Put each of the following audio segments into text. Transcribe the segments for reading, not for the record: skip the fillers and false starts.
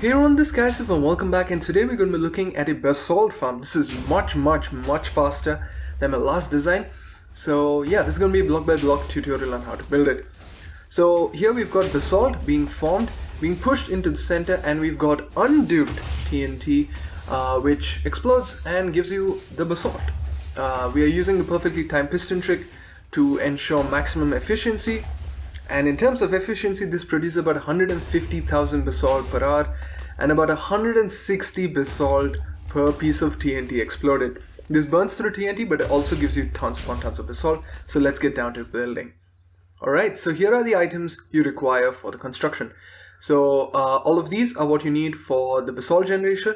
Hey everyone, this is Kaisif and welcome back, and today we're going to be looking at a basalt farm. This is much faster than my last design. So yeah, this is going to be a block by block tutorial on how to build it. So here we've got basalt being formed, being pushed into the center, and we've got unduped TNT which explodes and gives you the basalt. We are using the perfectly timed piston trick to ensure maximum efficiency. And in terms of efficiency, this produces about 150,000 basalt per hour and about 160 basalt per piece of TNT exploded. This burns through TNT, but it also gives you tons upon tons of basalt. So let's get down to building. Alright, so here are the items you require for the construction. So all of these are what you need for the basalt generation.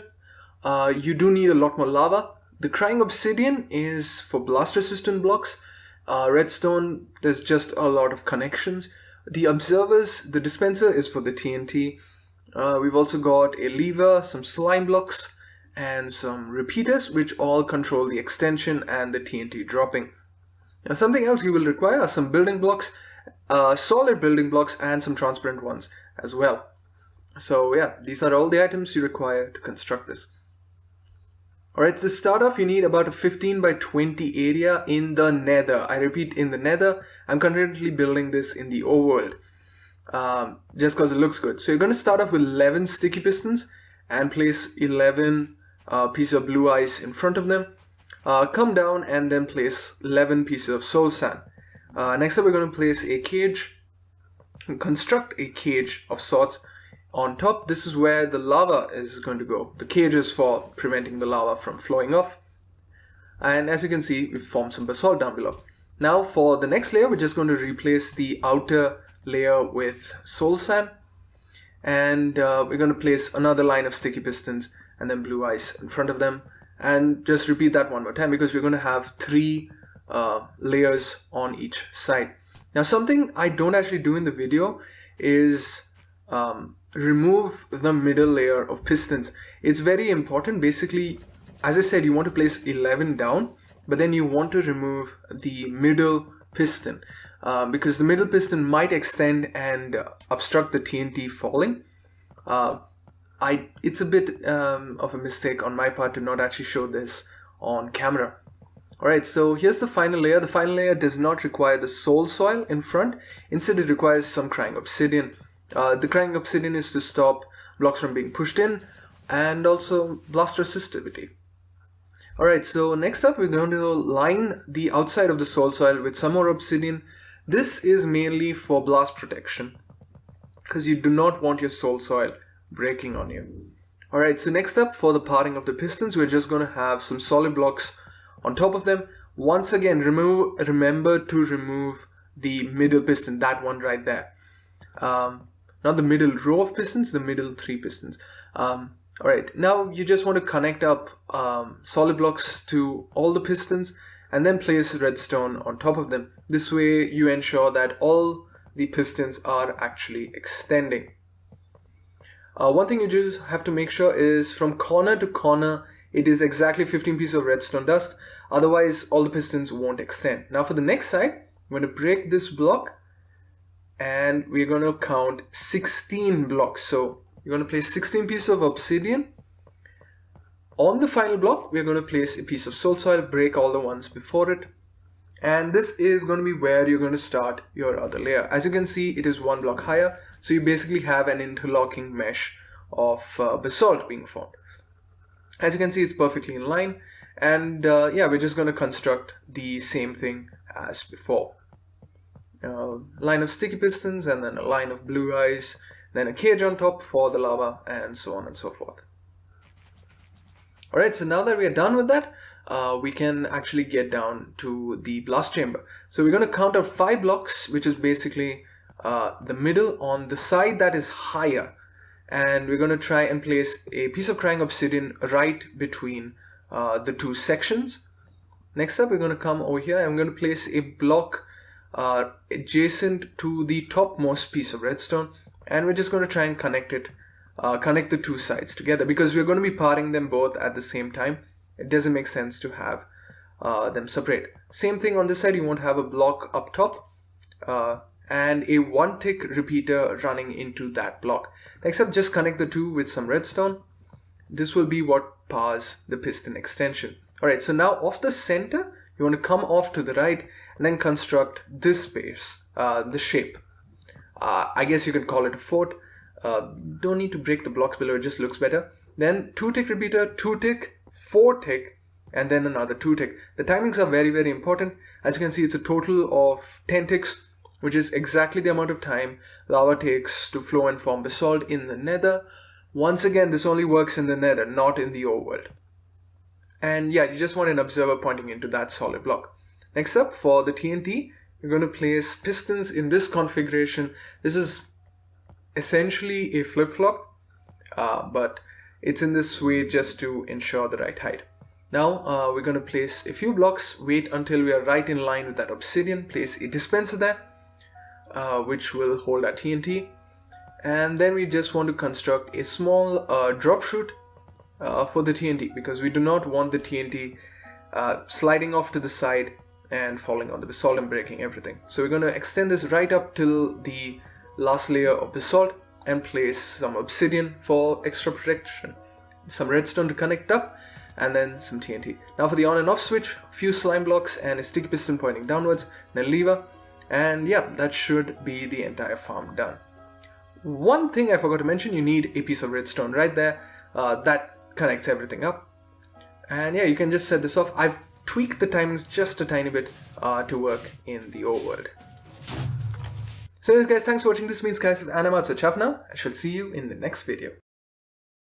You do need a lot more lava. The crying obsidian is for blast resistant blocks. Redstone, there's just a lot of connections. The observers, the dispenser is for the TNT. We've also got a lever, some slime blocks, and some repeaters, which all control the extension and the TNT dropping. Now, something else you will require are some building blocks, solid building blocks, and some transparent ones as well. So yeah, these are all the items you require to construct this. Alright, to start off, you need about a 15 by 20 area in the nether. I repeat, in the nether. I'm currently building this in the overworld, just because it looks good. So you're going to start off with 11 sticky pistons and place 11 pieces of blue ice in front of them. Come down and then place 11 pieces of soul sand. Next up, we're going to place a cage and construct a cage of sorts. On top, this is where the lava is going to go. The cage is for preventing the lava from flowing off. And as you can see, we've formed some basalt down below. Now for the next layer, we're just going to replace the outer layer with soul sand. And we're going to place another line of sticky pistons and then blue ice in front of them. And just repeat that one more time because we're going to have 3 layers on each side. Now something I don't actually do in the video is remove the middle layer of pistons. It's very important. Basically, as I said, you want to place 11 down, but then you want to remove the middle piston because the middle piston might extend and obstruct the TNT falling. It's a bit of a mistake on my part to not actually show this on camera. Alright, so here's the final layer. The final layer does not require the soul soil in front. Instead, it requires some crying obsidian. The crying obsidian is to stop blocks from being pushed in and also blast resistivity. Alright, so next up we're going to line the outside of the soul soil with some more obsidian. This is mainly for blast protection because you do not want your soul soil breaking on you. Alright, so next up for the parting of the pistons, we're just going to have some solid blocks on top of them. Once again, remember to remove the middle piston, that one right there. Not the middle row of pistons, the middle 3 pistons. Alright, now you just want to connect up solid blocks to all the pistons and then place redstone on top of them. This way you ensure that all the pistons are actually extending. One thing you just have to make sure is from corner to corner it is exactly 15 pieces of redstone dust, otherwise all the pistons won't extend. Now for the next side, I'm going to break this block and we're going to count 16 blocks. So you're going to place 16 pieces of obsidian. On the final block, we're going to place a piece of soul soil, break all the ones before it. And this is going to be where you're going to start your other layer. As you can see, it is 1 block higher. So you basically have an interlocking mesh of basalt being formed. As you can see, it's perfectly in line. And yeah, we're just going to construct the same thing as before. Line of sticky pistons and then a line of blue ice, then a cage on top for the lava, and so on and so forth. Alright, so now that we are done with that, we can actually get down to the blast chamber. So we're going to count out 5 blocks, which is basically the middle on the side that is higher. And we're going to try and place a piece of crying obsidian right between the 2 sections. Next up, we're going to come over here and I'm going to place a block adjacent to the topmost piece of redstone, and we're just going to try and connect the 2 sides together because we're going to be parting them both at the same time. It doesn't make sense to have them separate. Same thing on this side, you won't have a block up top and a 1-tick repeater running into that block. Next up, just connect the two with some redstone. This will be what powers the piston extension. Alright, so now off the center, you want to come off to the right and then construct this space, the shape. I guess you can call it a fort. Don't need to break the blocks below, it just looks better. Then 2-tick repeater, 2-tick, 4-tick, and then another 2-tick. The timings are very, very important. As you can see, it's a total of 10 ticks, which is exactly the amount of time lava takes to flow and form basalt in the nether. Once again, this only works in the nether, not in the overworld. And yeah, you just want an observer pointing into that solid block. Next up, for the TNT, you're going to place pistons in this configuration. This is essentially a flip-flop, but it's in this way just to ensure the right height. Now we're going to place a few blocks, wait until we are right in line with that obsidian, place a dispenser there, which will hold our TNT, and then we just want to construct a small drop chute for the TNT, because we do not want the TNT sliding off to the side and falling on the basalt and breaking everything. So we're going to extend this right up till the last layer of basalt and place some obsidian for extra protection, some redstone to connect up, and then some TNT. Now for the on and off switch, a few slime blocks and a sticky piston pointing downwards, and a lever, and yeah, that should be the entire farm done. One thing I forgot to mention, you need a piece of redstone right there that connects everything up. And yeah, you can just set this off. I've tweaked the timings just a tiny bit to work in the overworld. So anyways guys, thanks for watching. This means guys, and I'm out, so ciao for now. I shall see you in the next video.